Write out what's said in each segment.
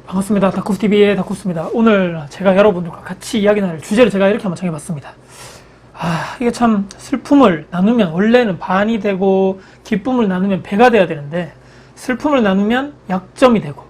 반갑습니다. 다쿠스TV의 다쿠스입니다. 오늘 제가 여러분들과 같이 이야기 나눌 주제를 제가 이렇게 한번 정해봤습니다. 이게 참 슬픔을 나누면 원래는 반이 되고 기쁨을 나누면 배가 돼야 되는데 슬픔을 나누면 약점이 되고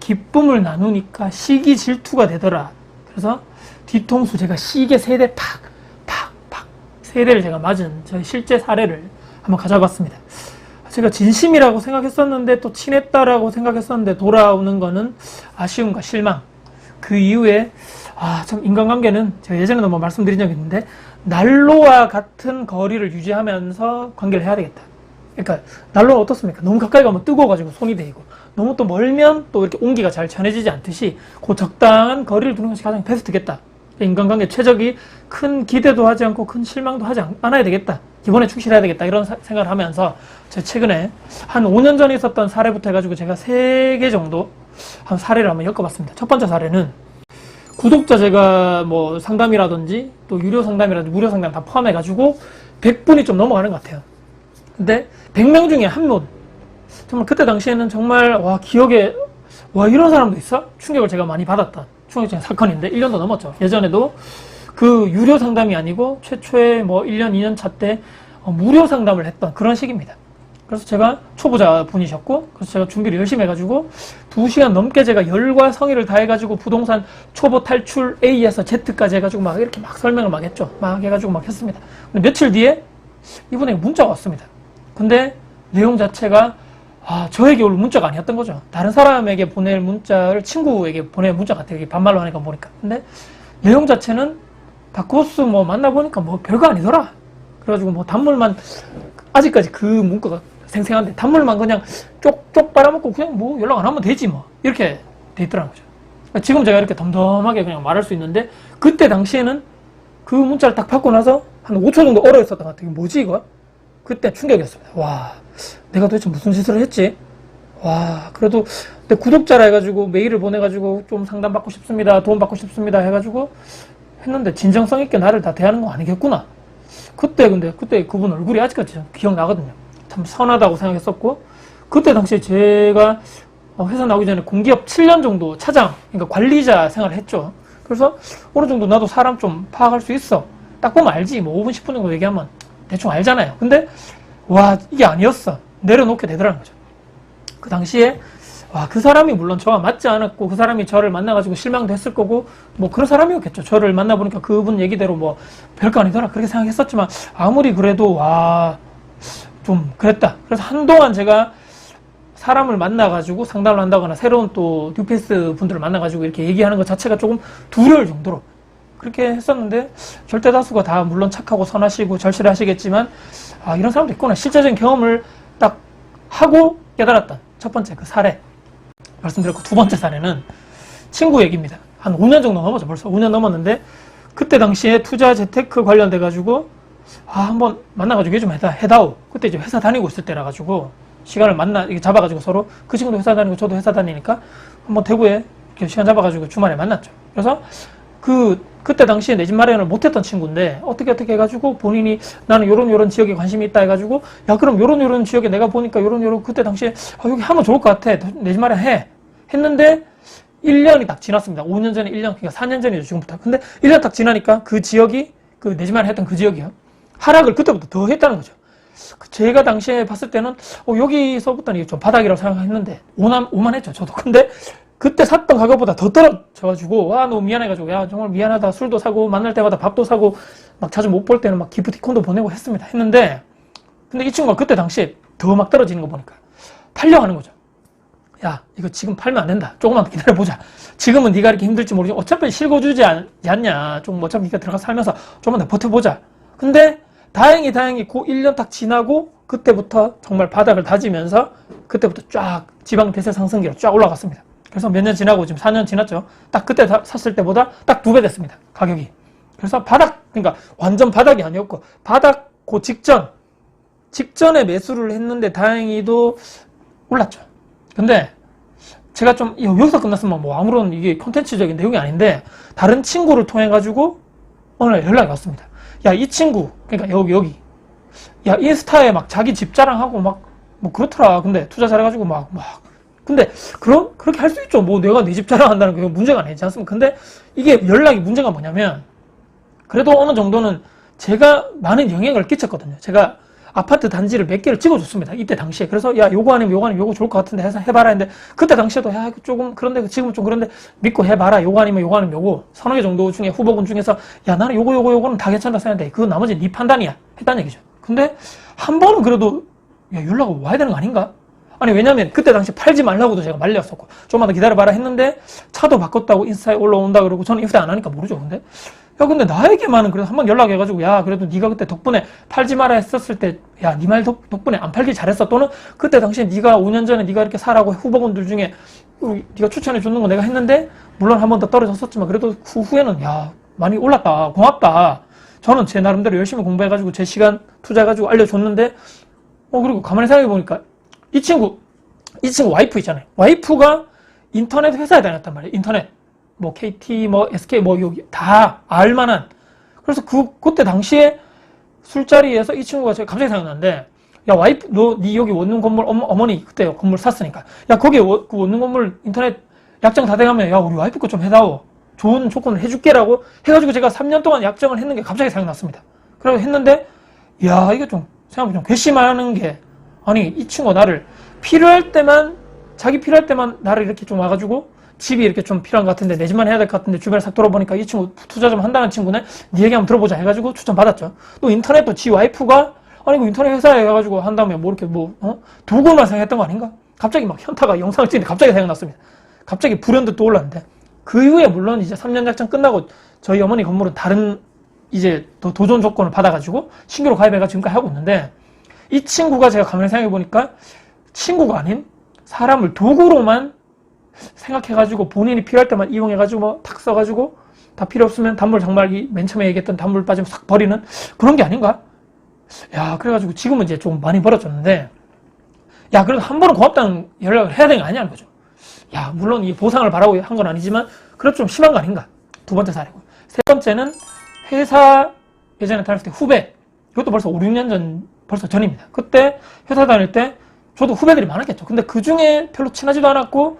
기쁨을 나누니까 시기 질투가 되더라. 그래서 뒤통수 제가 시계 3대 팍 3대를 제가 맞은 저의 실제 사례를 한번 가져봤습니다. 제가 진심이라고 생각했었는데 또 친했다라고 생각했었는데 돌아오는 거는 아쉬움과 실망. 그 이후에 참 인간관계는 제가 예전에도 뭐 말씀드린 적이 있는데 난로와 같은 거리를 유지하면서 관계를 해야 되겠다. 그러니까 난로가 어떻습니까? 너무 가까이 가면 뜨거워가지고 손이 데이고 너무 또 멀면 또 이렇게 온기가 잘 전해지지 않듯이 그 적당한 거리를 두는 것이 가장 베스트겠다. 인간관계 최적이 큰 기대도 하지 않고 큰 실망도 하지 않아야 되겠다. 기본에 충실해야 되겠다. 이런 생각을 하면서 제가 최근에 한 5년 전에 있었던 사례부터 해가지고 제가 3개 정도 한 사례를 한번 엮어봤습니다. 첫 번째 사례는 구독자 제가 뭐 상담이라든지 또 유료 상담이라든지 무료 상담 다 포함해가지고 100분이 좀 넘어가는 것 같아요. 근데 100명 중에 한 분, 정말 그때 당시에는 정말 기억에 이런 사람도 있어? 충격을 제가 많이 받았던 충격적인 사건인데 1년도 넘었죠. 예전에도 그 유료 상담이 아니고 최초의 뭐 1년, 2년 차 때 무료 상담을 했던 그런 시기입니다. 그래서 제가 초보자 분이셨고, 그래서 제가 준비를 열심히 해가지고 2시간 넘게 제가 열과 성의를 다해가지고 부동산 초보 탈출 A에서 Z까지 해가지고 막 이렇게 막 설명을 막 했죠. 막 해가지고 막 했습니다. 근데 며칠 뒤에 이분에게 문자가 왔습니다. 근데 내용 자체가 저에게 올 문자가 아니었던 거죠. 다른 사람에게 보낼 문자를 친구에게 보낼 문자 같아요. 이게 반말로 하니까 보니까. 근데 내용 자체는 다코스 뭐 만나보니까 뭐 별거 아니더라. 그래가지고 뭐 단물만, 아직까지 그 문구가 생생한데 단물만 그냥 쪽쪽 빨아먹고 그냥 뭐 연락 안 하면 되지 뭐. 이렇게 돼 있더라는 거죠. 지금 제가 이렇게 덤덤하게 그냥 말할 수 있는데 그때 당시에는 그 문자를 딱 받고 나서 한 5초 정도 얼어 있었던 것 같아요. 뭐지 이거? 그때 충격이었습니다. 내가 도대체 무슨 짓을 했지? 그래도 내 구독자라 해가지고 메일을 보내가지고 좀 상담받고 싶습니다. 도움 받고 싶습니다. 해가지고 했는데 진정성 있게 나를 다 대하는 거 아니겠구나. 그때 그분 얼굴이 아직까지 기억나거든요. 참 선하다고 생각했었고, 그때 당시에 제가 회사 나오기 전에 공기업 7년 정도 차장, 그러니까 관리자 생활을 했죠. 그래서 어느 정도 나도 사람 좀 파악할 수 있어. 딱 보면 알지. 뭐 5분, 10분 정도 얘기하면 대충 알잖아요. 근데 이게 아니었어. 내려놓게 되더라는 거죠. 그 당시에 그 사람이 물론 저와 맞지 않았고 그 사람이 저를 만나가지고 실망도 했을 거고 뭐 그런 사람이었겠죠. 저를 만나보니까 그분 얘기대로 뭐 별거 아니더라 그렇게 생각했었지만 아무리 그래도 좀 그랬다. 그래서 한동안 제가 사람을 만나가지고 상담을 한다거나 새로운 또 뉴페이스 분들을 만나가지고 이렇게 얘기하는 것 자체가 조금 두려울 정도로 그렇게 했었는데 절대 다수가 다 물론 착하고 선하시고 절실하시겠지만 이런 사람도 있구나. 실제적인 경험을 딱 하고 깨달았던 첫 번째 그 사례 말씀드렸고, 두 번째 사례는 친구 얘기입니다. 한 5년 정도 넘었죠. 벌써 5년 넘었는데 그때 당시에 투자 재테크 관련돼 가지고 한번 만나가지고 얘기 좀 해다오. 그때 이제 회사 다니고 있을 때라 가지고 시간을 이렇게 잡아가지고 서로 그 친구도 회사 다니고 저도 회사 다니니까 한번 대구에 이렇게 시간 잡아가지고 주말에 만났죠. 그래서 그때 당시에 내 집 마련을 못했던 친구인데 어떻게 해가지고 본인이 나는 요런 지역에 관심이 있다 해가지고 그럼 요런 지역에 내가 보니까 요런 그때 당시에 여기 하면 좋을 것 같아. 내 집 마련 했는데 1년이 딱 지났습니다. 5년 전에 1년, 그러니까 4년 전이죠 지금부터. 근데 1년 딱 지나니까 그 지역이 그 내 집 마련 했던 그 지역이요. 하락을 그때부터 더 했다는 거죠. 제가 당시에 봤을 때는 여기서부터는 이게 좀 바닥이라고 생각했는데 오만했죠 저도. 근데 그때 샀던 가격보다 더 떨어져가지고 너무 미안해가지고 정말 미안하다. 술도 사고 만날 때마다 밥도 사고 막 자주 못 볼 때는 막 기프티콘도 보내고 했는데 근데 이 친구가 그때 당시에 더 막 떨어지는 거 보니까 팔려하는 거죠. 이거 지금 팔면 안 된다. 조금만 기다려보자. 지금은 네가 이렇게 힘들지 모르지 어차피 실거주지 않냐. 좀 어차피 네가 들어가서 살면서 조금만 더 버텨보자. 근데 다행히 그 1년 딱 지나고 그때부터 정말 바닥을 다지면서 그때부터 쫙 지방 대세 상승기로 쫙 올라갔습니다. 그래서 몇 년 지나고 지금 4년 지났죠. 딱 그때 샀을 때보다 딱 2배 됐습니다. 가격이. 그래서 그러니까 완전 바닥이 아니었고 바닥 그 직전에 매수를 했는데 다행히도 올랐죠. 근데 제가 좀 여기서 끝났으면 뭐 아무런 이게 콘텐츠적인 내용이 아닌데 다른 친구를 통해 가지고 어느 날 연락이 왔습니다. 이 친구, 그러니까 여기 인스타에 막 자기 집 자랑하고 막 뭐 그렇더라. 근데 투자 잘해가지고 근데 그렇게 할 수 있죠. 뭐 내가 내 집 자랑한다는 게 문제가 아니지 않습니까? 근데 이게 연락이 문제가 뭐냐면 그래도 어느 정도는 제가 많은 영향을 끼쳤거든요. 제가 아파트 단지를 몇 개를 찍어줬습니다. 이때 당시에. 그래서 야 요거 아니면 요거 좋을 것 같은데 해서 해봐라 했는데 그때 당시에도 야 이거 조금 그런데 지금은 좀 그런데 믿고 해봐라. 요거 아니면 요거 서너 개 정도 중에 후보군 중에서 야 나는 요거는 다 괜찮다 생각하는데 그 나머지 네 판단이야 했다는 얘기죠. 근데 한 번은 그래도 야 연락 와야 되는 거 아닌가? 아니 왜냐면 그때 당시 팔지 말라고도 제가 말렸었고 좀만 더 기다려봐라 했는데 차도 바꿨다고 인스타에 올라온다 그러고 저는 인스타 안 하니까 모르죠. 근데 나에게만은 그래도 한번 연락해가지고 야 그래도 네가 그때 덕분에 팔지 마라 했었을 때 야 네 말 덕분에 안 팔길 잘했어. 또는 그때 당시에 네가 5년 전에 네가 이렇게 사라고 후보군들 중에 네가 추천해 줬는 거 내가 했는데 물론 한 번 더 떨어졌었지만 그래도 후에는 야 많이 올랐다 고맙다. 저는 제 나름대로 열심히 공부해가지고 제 시간 투자해가지고 알려줬는데 그리고 가만히 생각해보니까 이 친구 와이프 있잖아요. 와이프가 인터넷 회사에 다녔단 말이에요. 인터넷 뭐 KT 뭐 SK 뭐 여기 다 알만한. 그래서 그때 당시에 술자리에서 이 친구가 제가 갑자기 생각났는데 야 와이프 네 여기 원룸 건물 어머니 그때 건물 샀으니까 야 거기에 그 원룸 건물 인터넷 약정 다 돼가면 야 우리 와이프 거 좀 해다오. 좋은 조건을 해줄게라고 해가지고 제가 3년 동안 약정을 했는 게 갑자기 생각났습니다. 그래서 했는데 야 이거 좀 생각해보면 좀 괘씸하는 게 아니 이 친구가 나를 자기 필요할 때만 나를 이렇게 좀 와가지고 집이 이렇게 좀 필요한 것 같은데 내 집만 해야 될 것 같은데 주변에 싹 돌아보니까 이 친구 투자 좀 한다는 친구네 네 얘기 한번 들어보자 해가지고 추천 받았죠. 또 인터넷도 지 와이프가 아니 그 인터넷 회사에 가가지고 한 다음에 뭐 이렇게 두 골만 생각했던 거 아닌가? 갑자기 막 현타가 영상을 찍는데 갑자기 생각났습니다. 갑자기 불현듯 떠올랐는데 그 이후에 물론 이제 3년 작전 끝나고 저희 어머니 건물은 다른 이제 더 도전 조건을 받아가지고 신규로 가입해가 지금까지 하고 있는데 이 친구가 제가 가만히 생각해보니까 친구가 아닌 사람을 도구로만 생각해가지고 본인이 필요할 때만 이용해가지고 탁 써가지고 다 필요 없으면 단물 정말 맨 처음에 얘기했던 단물 빠지면 싹 버리는 그런 게 아닌가? 야 그래가지고 지금은 이제 좀 많이 벌어졌는데 야 그래도 한 번은 고맙다는 연락을 해야 되는 거 아니냐는 거죠. 야 물론 이 보상을 바라고 한 건 아니지만 그래도 좀 심한 거 아닌가? 두 번째 사례고 세 번째는 회사 예전에 다닐 때 후배 이것도 벌써 5, 6년 전 벌써 전입니다. 그때 회사 다닐 때 저도 후배들이 많았겠죠. 근데 그 중에 별로 친하지도 않았고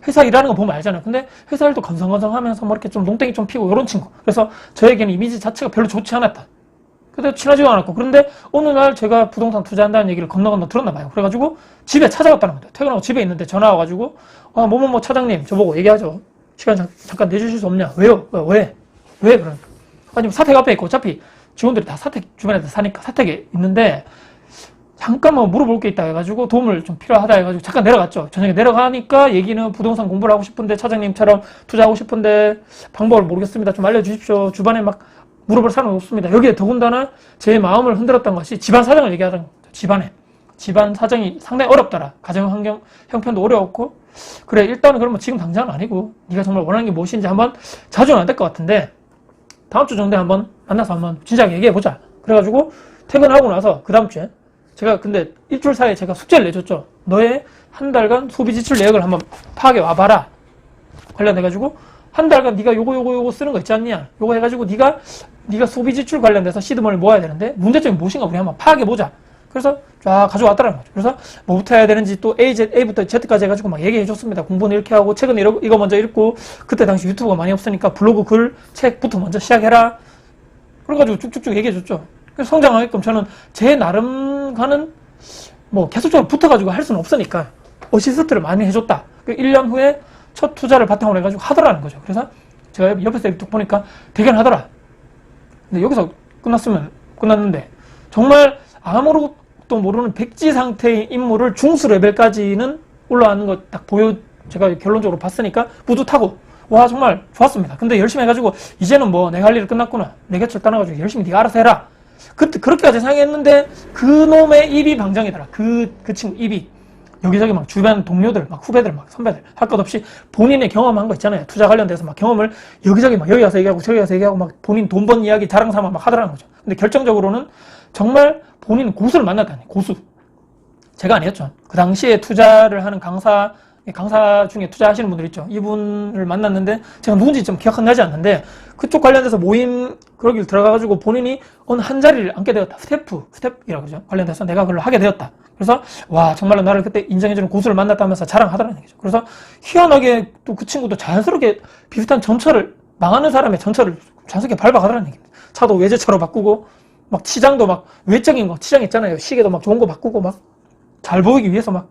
회사 일하는 거 보면 알잖아요. 근데 회사 일도 건성건성하면서 뭐 이렇게 좀 농땡이 좀 피고 이런 친구. 그래서 저에게는 이미지 자체가 별로 좋지 않았다. 근데 친하지도 않았고 그런데 어느 날 제가 부동산 투자한다는 얘기를 건너 들었나 봐요. 그래가지고 집에 찾아갔다는 거죠. 퇴근하고 집에 있는데 전화 와가지고 뭐뭐뭐 차장님 저보고 얘기하죠. 시간 잠깐 내주실 수 없냐? 왜요? 왜? 그러니까 아니 사택 앞에 있고 어차피 직원들이 다 사택 주변에 사니까 사택에 있는데 잠깐만 물어볼 게 있다 해가지고 도움을 좀 필요하다 해가지고 잠깐 내려갔죠. 저녁에 내려가니까 얘기는 부동산 공부를 하고 싶은데 차장님처럼 투자하고 싶은데 방법을 모르겠습니다. 좀 알려주십시오. 주변에 막 물어볼 사람은 없습니다. 여기에 더군다나 제 마음을 흔들었던 것이 집안 사정을 얘기하던 거죠. 집안 사정이 상당히 어렵더라. 가정 환경 형편도 어려웠고 그래 일단은 그러면 지금 당장은 아니고 네가 정말 원하는 게 무엇인지 한번 자주는 안 될 것 같은데 다음 주 정도에 한번 만나서 한번 진작에 얘기해보자. 그래가지고 퇴근하고 나서 그 다음 주에 제가 근데 일주일 사이에 제가 숙제를 내줬죠. 너의 한 달간 소비 지출 내역을 한번 파악해 와봐라. 관련해가지고 한 달간 네가 요거 쓰는 거 있지 않냐. 요거 해가지고 네가 소비 지출 관련돼서 시드머니를 모아야 되는데 문제점이 무엇인가 우리 한번 파악해보자. 그래서 쫙 가져왔더라는 거죠. 그래서 뭐부터 해야 되는지 또 A부터 Z까지 해가지고 막 얘기해줬습니다. 공부는 이렇게 하고 책은 이거 먼저 읽고 그때 당시 유튜브가 많이 없으니까 블로그 글 책부터 먼저 시작해라. 그래가지고 쭉쭉쭉 얘기해줬죠. 성장하게끔 저는 제 나름 가는 뭐 계속적으로 붙어가지고 할 수는 없으니까 어시스트를 많이 해줬다. 1년 후에 첫 투자를 바탕으로 해가지고 하더라는 거죠. 그래서 제가 옆에서 이렇게 보니까 대견하더라. 근데 여기서 끝났는데 정말 아무것도 모르는 백지 상태의 인물을 중수 레벨까지는 올라가는 거 딱 제가 결론적으로 봤으니까 뿌듯하고 와 정말 좋았습니다. 근데 열심히 해가지고 이제는 뭐 내가 할 일이 끝났구나. 내 곁을 떠나가지고 열심히 네가 알아서 해라. 그렇게까지 생각했는데 그놈의 입이 방정이더라. 그 친구 입이 여기저기 막 주변 동료들 막 후배들 막 선배들 할 것 없이 본인의 경험한 거 있잖아요. 투자 관련돼서 막 경험을 여기저기 막 여기 가서 얘기하고 저기 가서 얘기하고 막 본인 돈 번 이야기 자랑 삼아 막 하더라는 거죠. 근데 결정적으로는 정말 본인 고수를 만났다니. 고수. 제가 아니었죠. 그 당시에 투자를 하는 강사 중에 투자하시는 분들 있죠. 이분을 만났는데 제가 누군지 좀 기억 안 나지 않는데 그쪽 관련돼서 모임 그러길 들어가가지고 본인이 어느 한 자리를 앉게 되었다. 스텝이라고 그러죠. 관련돼서 내가 그걸 하게 되었다. 그래서 와 정말로 나를 그때 인정해주는 고수를 만났다면서 자랑하더라는 얘기죠. 그래서 희한하게 또 그 친구도 자연스럽게 비슷한 전철을 망하는 사람의 전철을 자연스럽게 밟아가더라는 얘기입니다. 차도 외제차로 바꾸고 막 치장도 막 외적인 거 치장 있잖아요. 시계도 막 좋은 거 바꾸고 막 잘 보이기 위해서 막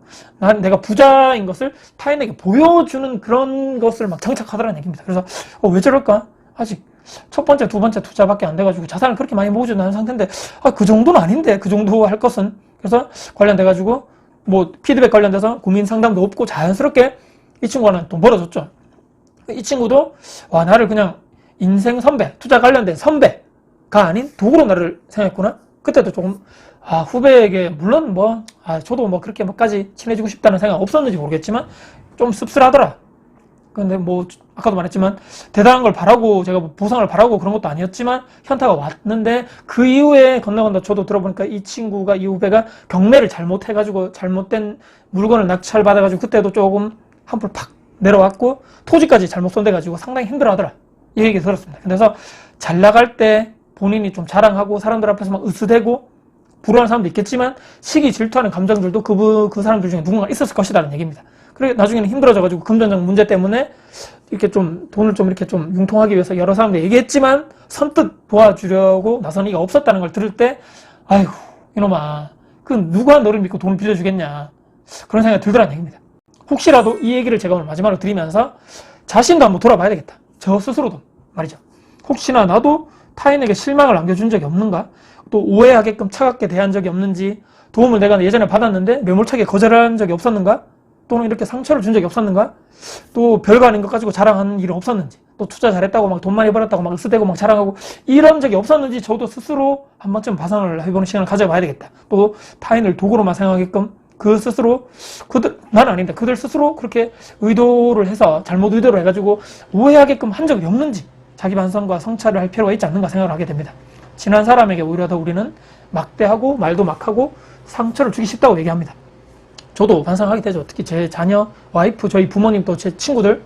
내가 부자인 것을 타인에게 보여주는 그런 것을 막 장착하더라는 얘기입니다. 그래서 왜 저럴까? 아직 첫 번째, 두 번째 투자밖에 안 돼가지고 자산을 그렇게 많이 모으지도 않은 상태인데 그 정도는 아닌데 그 정도 할 것은. 그래서 관련돼가지고 뭐 피드백 관련돼서 고민 상담도 없고 자연스럽게 이 친구는 돈 벌어줬죠. 이 친구도 와 나를 그냥 인생 선배, 투자 관련된 선배가 아닌 도구로 나를 생각했구나. 그때도 조금 후배에게 물론 저도 뭐 그렇게 뭐까지 친해지고 싶다는 생각 없었는지 모르겠지만 좀 씁쓸하더라. 근데 뭐 아까도 말했지만 대단한 걸 바라고 제가 뭐 보상을 바라고 그런 것도 아니었지만 현타가 왔는데 그 이후에 건너건너 저도 들어보니까 이 친구가 이 후배가 경매를 잘못해가지고 잘못된 물건을 낙찰받아가지고 그때도 조금 한풀 팍 내려왔고 토지까지 잘못 손대가지고 상당히 힘들어하더라. 이 얘기 들었습니다. 그래서 잘 나갈 때 본인이 좀 자랑하고 사람들 앞에서 막 으스대고 불안한 사람도 있겠지만 시기 질투하는 감정들도 그 사람들 중에 누군가 있었을 것이라는 얘기입니다. 그래 나중에는 힘들어져가지고 금전적 문제 때문에 이렇게 좀 돈을 좀 이렇게 좀 융통하기 위해서 여러 사람들 얘기했지만 선뜻 도와주려고 나선 이가 없었다는 걸 들을 때 아이고 이놈아 그 누가 너를 믿고 돈을 빌려주겠냐 그런 생각이 들더라는 얘기입니다. 혹시라도 이 얘기를 제가 오늘 마지막으로 드리면서 자신도 한번 돌아봐야 되겠다. 저 스스로도 말이죠. 혹시나 나도 타인에게 실망을 안겨준 적이 없는가? 또 오해하게끔 차갑게 대한 적이 없는지 도움을 내가 예전에 받았는데 매몰차게 거절한 적이 없었는가? 또는 이렇게 상처를 준 적이 없었는가? 또 별거 아닌 것 가지고 자랑하는 일은 없었는지 또 투자 잘했다고 막 돈 많이 벌었다고 막 쓰대고 막 자랑하고 이런 적이 없었는지 저도 스스로 한 번쯤 봐상을 해보는 시간을 가져봐야 되겠다. 또 타인을 도구로만 생각하게끔 그 스스로 나는 아닌데 그들 스스로 그렇게 의도를 해서 잘못 의도를 해가지고 오해하게끔 한 적이 없는지 자기 반성과 성찰을 할 필요가 있지 않는가 생각을 하게 됩니다. 친한 사람에게 오히려 더 우리는 막대하고 말도 막하고 상처를 주기 쉽다고 얘기합니다. 저도 반성하게 되죠. 특히 제 자녀, 와이프, 저희 부모님 또 제 친구들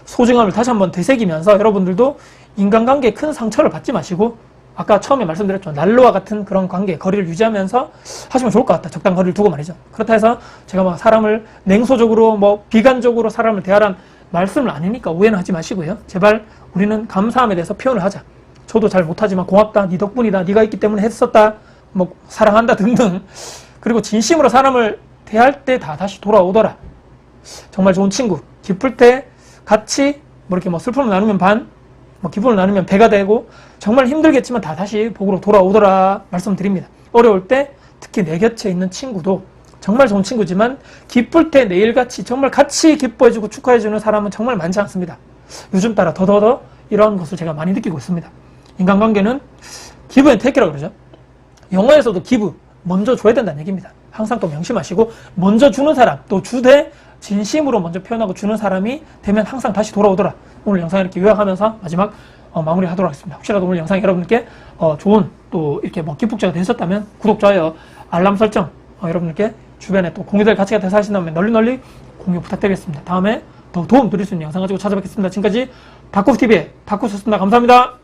소중함을 다시 한번 되새기면서 여러분들도 인간관계에 큰 상처를 받지 마시고 아까 처음에 말씀드렸죠. 난로와 같은 그런 관계, 거리를 유지하면서 하시면 좋을 것 같다. 적당 거리를 두고 말이죠. 그렇다 해서 제가 막 사람을 냉소적으로 뭐 비관적으로 사람을 대하란 말씀을 아니니까 오해는 하지 마시고요. 제발 우리는 감사함에 대해서 표현을 하자. 저도 잘 못하지만 고맙다, 네 덕분이다, 네가 있기 때문에 했었다, 뭐 사랑한다 등등. 그리고 진심으로 사람을 대할 때 다 다시 돌아오더라. 정말 좋은 친구. 기쁠 때 같이 뭐 이렇게 뭐 슬픔을 나누면 반, 뭐 기쁨을 나누면 배가 되고 정말 힘들겠지만 다 다시 복으로 돌아오더라 말씀드립니다. 어려울 때 특히 내 곁에 있는 친구도 정말 좋은 친구지만 기쁠 때 내일같이 정말 같이 기뻐해주고 축하해주는 사람은 정말 많지 않습니다. 요즘 따라 더더더 이런 것을 제가 많이 느끼고 있습니다. 인간관계는 give and take라고 그러죠. 영어에서도 give, 먼저 줘야 된다는 얘기입니다. 항상 또 명심하시고 먼저 주는 사람, 또 주되 진심으로 먼저 표현하고 주는 사람이 되면 항상 다시 돌아오더라. 오늘 영상 이렇게 요약하면서 마지막 마무리하도록 하겠습니다. 혹시라도 오늘 영상이 여러분께 좋은 또 이렇게 뭐 기폭제가 되셨다면 구독, 좋아요, 알람 설정 여러분께 주변에 또 공유될 가치가 돼서 하신다면 널리 공유 부탁드리겠습니다. 다음에 더 도움 드릴 수 있는 영상 가지고 찾아뵙겠습니다. 지금까지 다쿠TV의 다쿠였습니다. 감사합니다.